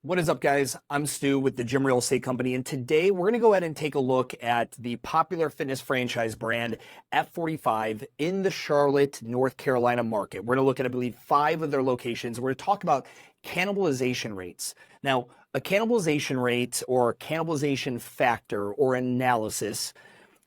What is up, guys? I'm Stu with the Gym Real Estate Company, and today we're going to go ahead and take a look at the popular fitness franchise brand F45 in the Charlotte, North Carolina market. We're going to look at, I believe, 5 of their locations. We're going to talk about cannibalization rates. Now, a cannibalization rate or cannibalization factor or analysis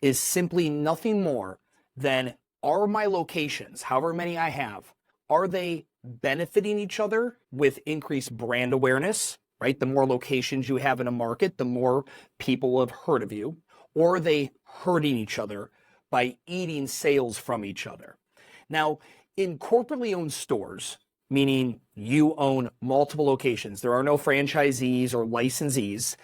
is simply nothing more than, are my locations, however many I have, are they benefiting each other with increased brand awareness, right? The more locations you have in a market, the more people have heard of you. Or are they hurting each other by eating sales from each other? Now, in corporately owned stores, meaning you own multiple locations, there are no franchisees or licensees,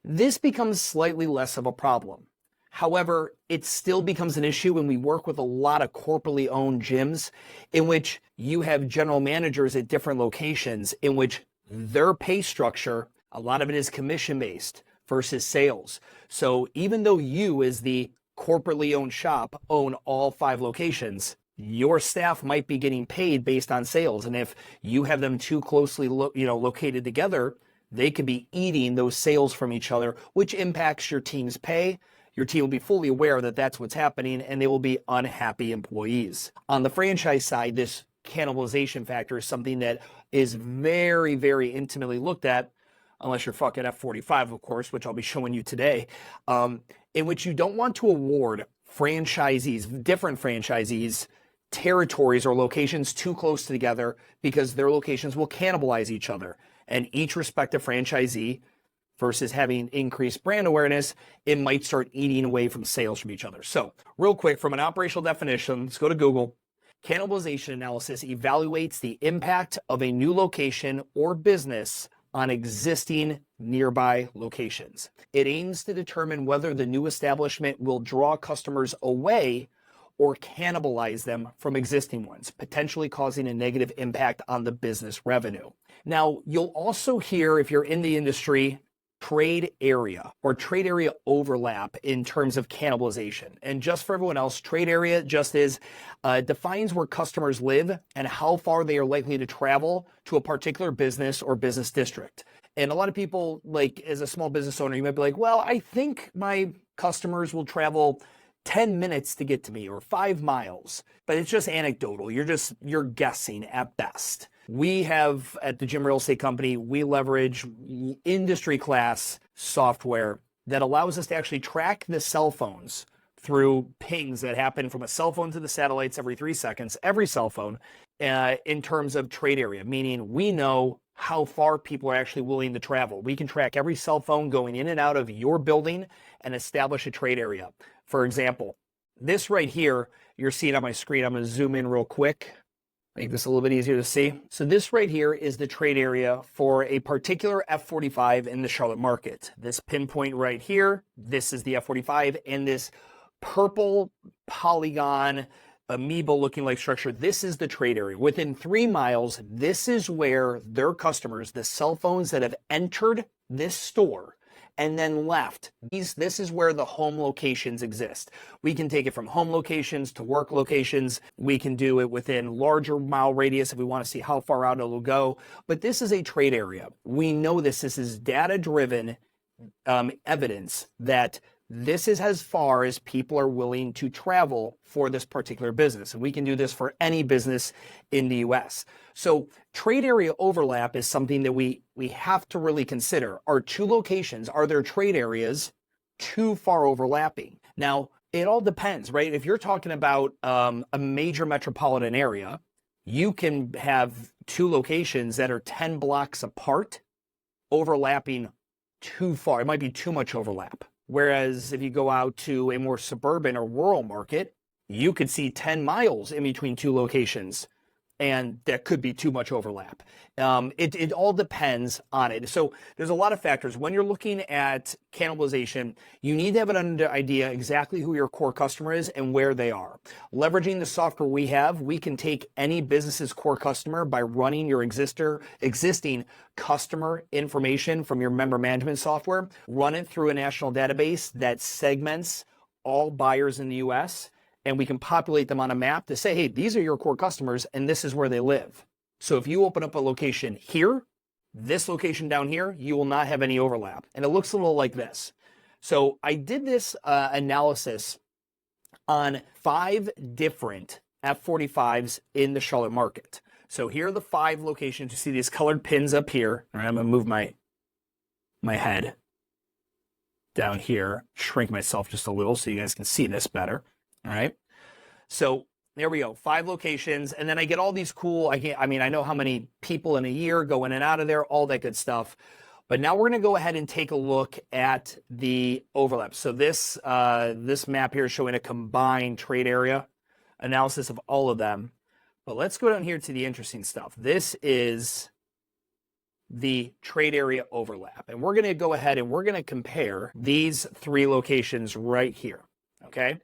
this becomes slightly less of a problem. However, it still becomes an issue when we work with a lot of corporately owned gyms in which you have general managers at different locations in which their pay structure, a lot of it is commission-based versus sales. So even though you, as the corporately owned shop, own all 5 locations, your staff might be getting paid based on sales. And if you have them too closely located together, they could be eating those sales from each other, which impacts your team's pay. Your team will be fully aware that that's what's happening, and they will be unhappy employees. On the franchise side, this cannibalization factor is something that is very, very intimately looked at, unless you're fucking F45, of course, which I'll be showing you today, in which you don't want to award franchisees, different franchisees, territories or locations too close together because their locations will cannibalize each other. And each respective franchisee, versus having increased brand awareness, it might start eating away from sales from each other. So real quick, from an operational definition, let's go to Google. Cannibalization analysis evaluates the impact of a new location or business on existing nearby locations. It aims to determine whether the new establishment will draw customers away or cannibalize them from existing ones, potentially causing a negative impact on the business revenue. Now, you'll also hear, if you're in the industry, trade area or trade area overlap in terms of cannibalization. And just for everyone else, trade area just defines where customers live and how far they are likely to travel to a particular business or business district. And a lot of people, like as a small business owner, you might be like, well, I think my customers will travel 10 minutes to get to me or 5 miles, but it's just anecdotal. You're guessing at best. We have, at the Gym Real Estate Company, we leverage industry class software that allows us to actually track the cell phones through pings that happen from a cell phone to the satellites every 3 seconds, every cell phone, in terms of trade area, meaning we know how far people are actually willing to travel. We can track every cell phone going in and out of your building and establish a trade area. For example, this right here, you're seeing on my screen, I'm going to zoom in real quick. Make this a little bit easier to see. So this right here is the trade area for a particular F45 in the Charlotte market. This pinpoint right here, this is the F45, and this purple polygon amoeba looking like structure, this is the trade area. Within 3 miles, this is where their customers, the cell phones that have entered this store and then left, this is where the home locations exist. We can take it from home locations to work locations. We can do it within larger mile radius if we want to see how far out it'll go. But this is a trade area. We know this is data-driven evidence that this is as far as people are willing to travel for this particular business. And we can do this for any business in the US. So trade area overlap is something that we have to really consider. Are 2 locations, are there trade areas too far overlapping? Now, it all depends, right? If you're talking about a major metropolitan area, you can have 2 locations that are 10 blocks apart, overlapping too far. It might be too much overlap. Whereas if you go out to a more suburban or rural market, you could see 10 miles in between 2 locations, and that could be too much overlap. It all depends on it. So there's a lot of factors. When you're looking at cannibalization, you need to have an idea exactly who your core customer is and where they are. Leveraging the software we have, we can take any business's core customer by running your existing customer information from your member management software, run it through a national database that segments all buyers in the US, and we can populate them on a map to say, hey, these are your core customers and this is where they live. So if you open up a location here, This location down here, you will not have any overlap. And it looks a little like this. So I did this analysis on 5 different F45s in the Charlotte market. So here are the 5 locations. You see these colored pins up here. All right, I'm gonna move my head down here, shrink myself just a little so you guys can see this better. All right. So there we go, 5 locations. And then I get all these cool, I know how many people in a year go in and out of there, all that good stuff. But now we're gonna go ahead and take a look at the overlap. So this map here is showing a combined trade area analysis of all of them. But let's go down here to the interesting stuff. This is the trade area overlap. And we're gonna go ahead and we're gonna compare these 3 locations right here, okay?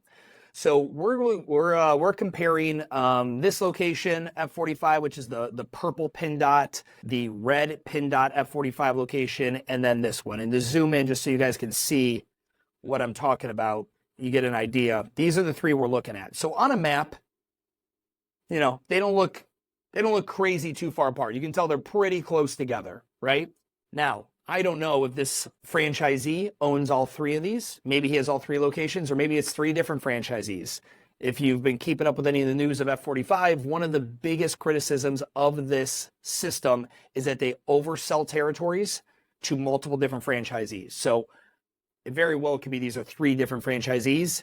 So we're comparing this location, F45, which is the purple pin dot, the red pin dot F45 location, and then this one. And to zoom in, just so you guys can see what I'm talking about, you get an idea. These are the 3 we're looking at. So on a map, you know, they don't look crazy too far apart. You can tell they're pretty close together, right? Now, I don't know if this franchisee owns all 3 of these. Maybe he has all 3 locations, or maybe it's 3 different franchisees. If you've been keeping up with any of the news of F45, one of the biggest criticisms of this system is that they oversell territories to multiple different franchisees. So it very well could be these are 3 different franchisees,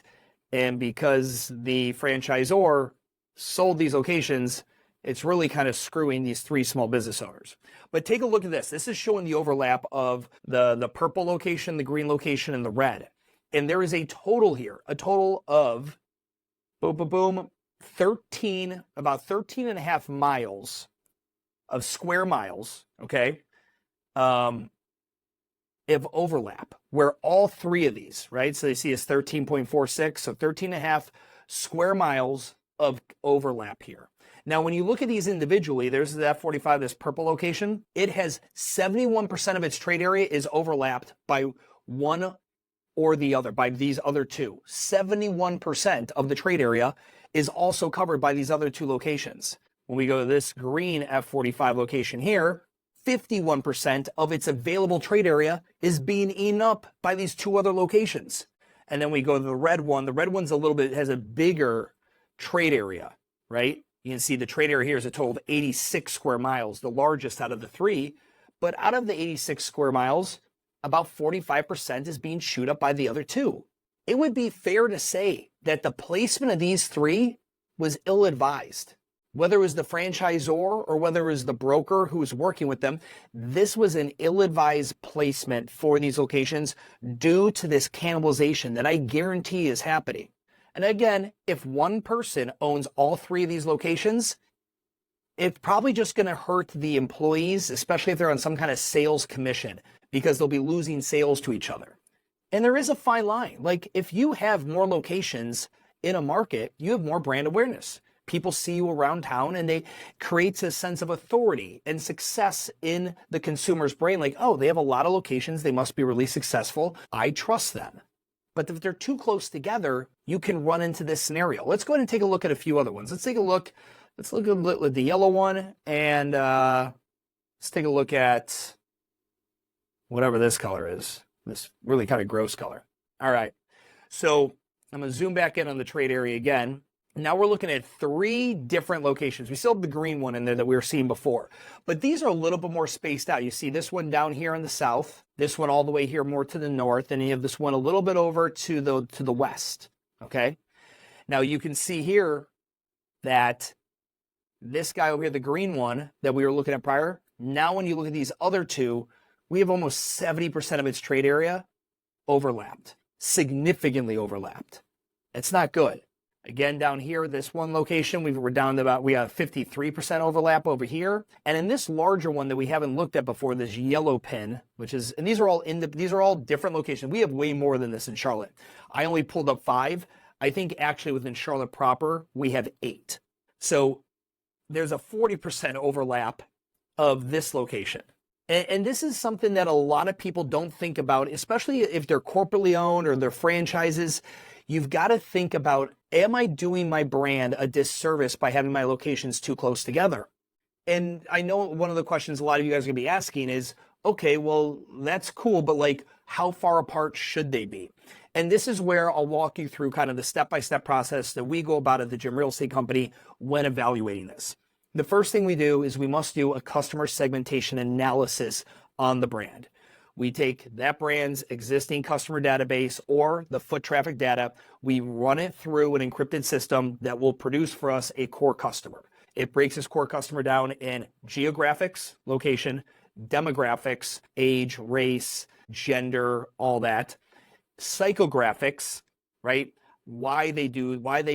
and because the franchisor sold these locations, it's really kind of screwing these 3 small business owners. But take a look at this. This is showing the overlap of the purple location, the green location, and the red. And there is a total here, a total of, boom, boom, boom, about 13 and a half miles of square miles, okay, of overlap, where all 3 of these, right? So you see it's 13.46, so 13 and a half square miles of overlap here. Now, when you look at these individually, there's the F45, this purple location. It has 71% of its trade area is overlapped by one or the other, by these other 2. 71% of the trade area is also covered by these other 2 locations. When we go to this green F45 location here, 51% of its available trade area is being eaten up by these 2 other locations. And then we go to the red one. The red one's has a bigger trade area, right? You can see the trade area here is a total of 86 square miles, the largest out of the 3. But out of the 86 square miles, about 45% is being chewed up by the other 2. It would be fair to say that the placement of these 3 was ill-advised. Whether it was the franchisor or whether it was the broker who was working with them, this was an ill-advised placement for these locations due to this cannibalization that I guarantee is happening. And again, if one person owns all 3 of these locations, it's probably just going to hurt the employees, especially if they're on some kind of sales commission, because they'll be losing sales to each other. And there is a fine line. Like, if you have more locations in a market, you have more brand awareness. People see you around town, and it creates a sense of authority and success in the consumer's brain. Like, oh, they have a lot of locations. They must be really successful. I trust them. But if they're too close together, you can run into this scenario. Let's go ahead and take a look at a few other ones. Let's look at the yellow one, and let's take a look at whatever this color is, this really kind of gross color. All right, so I'm going to zoom back in on the trade area again. Now we're looking at 3 different locations. We still have the green one in there that we were seeing before, but these are a little bit more spaced out. You see this one down here in the south, this one all the way here more to the north, and you have this one a little bit over to the west, okay? Now you can see here that this guy over here, the green one that we were looking at prior, now when you look at these other 2, we have almost 70% of its trade area overlapped, significantly overlapped. It's not good. Again, down here, this one location, we have 53% overlap over here. And in this larger one that we haven't looked at before, this yellow pin, and these are all different locations. We have way more than this in Charlotte. I only pulled up 5. I think actually within Charlotte proper, we have 8. So there's a 40% overlap of this location. And this is something that a lot of people don't think about, especially if they're corporately owned or they're franchises. You've got to think about, am I doing my brand a disservice by having my locations too close together? And I know one of the questions a lot of you guys are gonna be asking is, okay, well, that's cool, but like, how far apart should they be? And this is where I'll walk you through kind of the step-by-step process that we go about at the Gym Real Estate Company when evaluating this. The first thing we do is we must do a customer segmentation analysis on the brand. We take that brand's existing customer database or the foot traffic data, we run it through an encrypted system that will produce for us a core customer. It breaks this core customer down in geographics, location, demographics, age, race, gender, all that, psychographics, right? Why they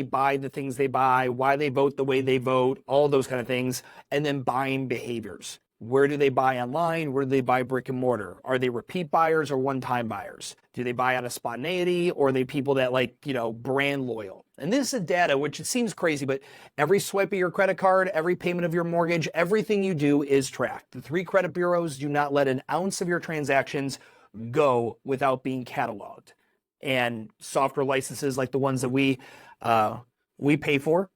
buy the things they buy, why they vote the way they vote, all those kind of things, and then buying behaviors. Where do they buy online? Where do they buy brick and mortar? Are they repeat buyers or one-time buyers? Do they buy out of spontaneity, or are they people that like, brand loyal? And this is data, which it seems crazy, but every swipe of your credit card, every payment of your mortgage, everything you do is tracked. The 3 credit bureaus do not let an ounce of your transactions go without being cataloged. And software licenses like the ones that we pay for,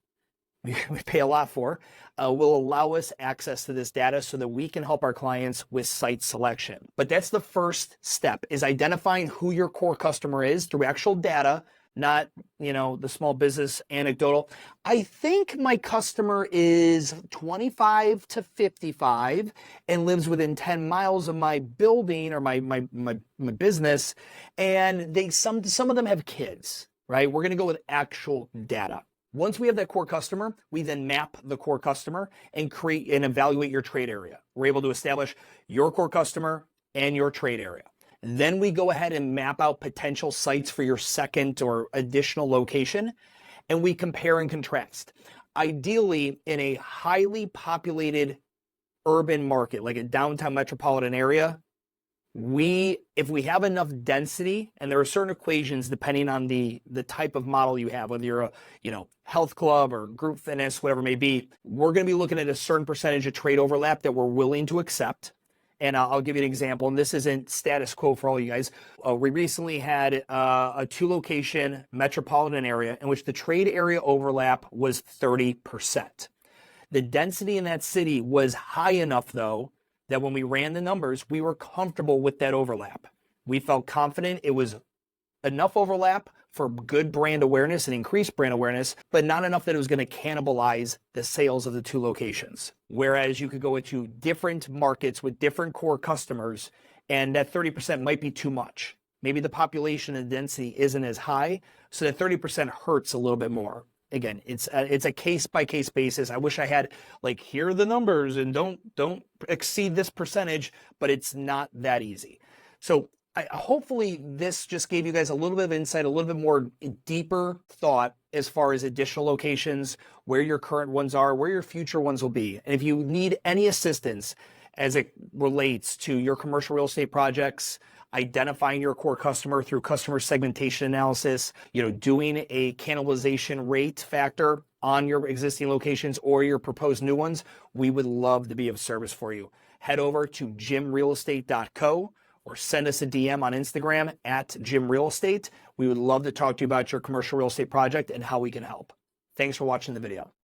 we pay a lot for, will allow us access to this data so that we can help our clients with site selection. But that's the first step, is identifying who your core customer is through actual data, not, the small business anecdotal. I think my customer is 25 to 55 and lives within 10 miles of my building or my business. And some of them have kids, right? We're going to go with actual data. Once we have that core customer, we then map the core customer and create and evaluate your trade area. We're able to establish your core customer and your trade area. Then we go ahead and map out potential sites for your second or additional location, and we compare and contrast. Ideally, in a highly populated urban market, like a downtown metropolitan area, if we have enough density, and there are certain equations depending on the type of model you have, whether you're a health club or group fitness, whatever it may be, we're going to be looking at a certain percentage of trade overlap that we're willing to accept. And I'll give you an example, and this isn't status quo for all you guys. We recently had a 2-location metropolitan area in which the trade area overlap was 30%. The density in that city was high enough, though, that when we ran the numbers, we were comfortable with that overlap. We felt confident it was enough overlap for good brand awareness and increased brand awareness, but not enough that it was going to cannibalize the sales of the 2 locations. Whereas you could go into different markets with different core customers, and that 30% might be too much. Maybe the population and density isn't as high, so that 30% hurts a little bit more. Again, it's a case-by-case basis. I wish I had, here are the numbers and don't exceed this percentage, but it's not that easy. So hopefully this just gave you guys a little bit of insight, a little bit more deeper thought as far as additional locations, where your current ones are, where your future ones will be. And if you need any assistance as it relates to your commercial real estate projects, identifying your core customer through customer segmentation analysis, doing a cannibalization rate factor on your existing locations or your proposed new ones, we would love to be of service for you. Head over to gymrealestate.co or send us a DM on Instagram at gymrealestate. We would love to talk to you about your commercial real estate project and how we can help. Thanks for watching the video.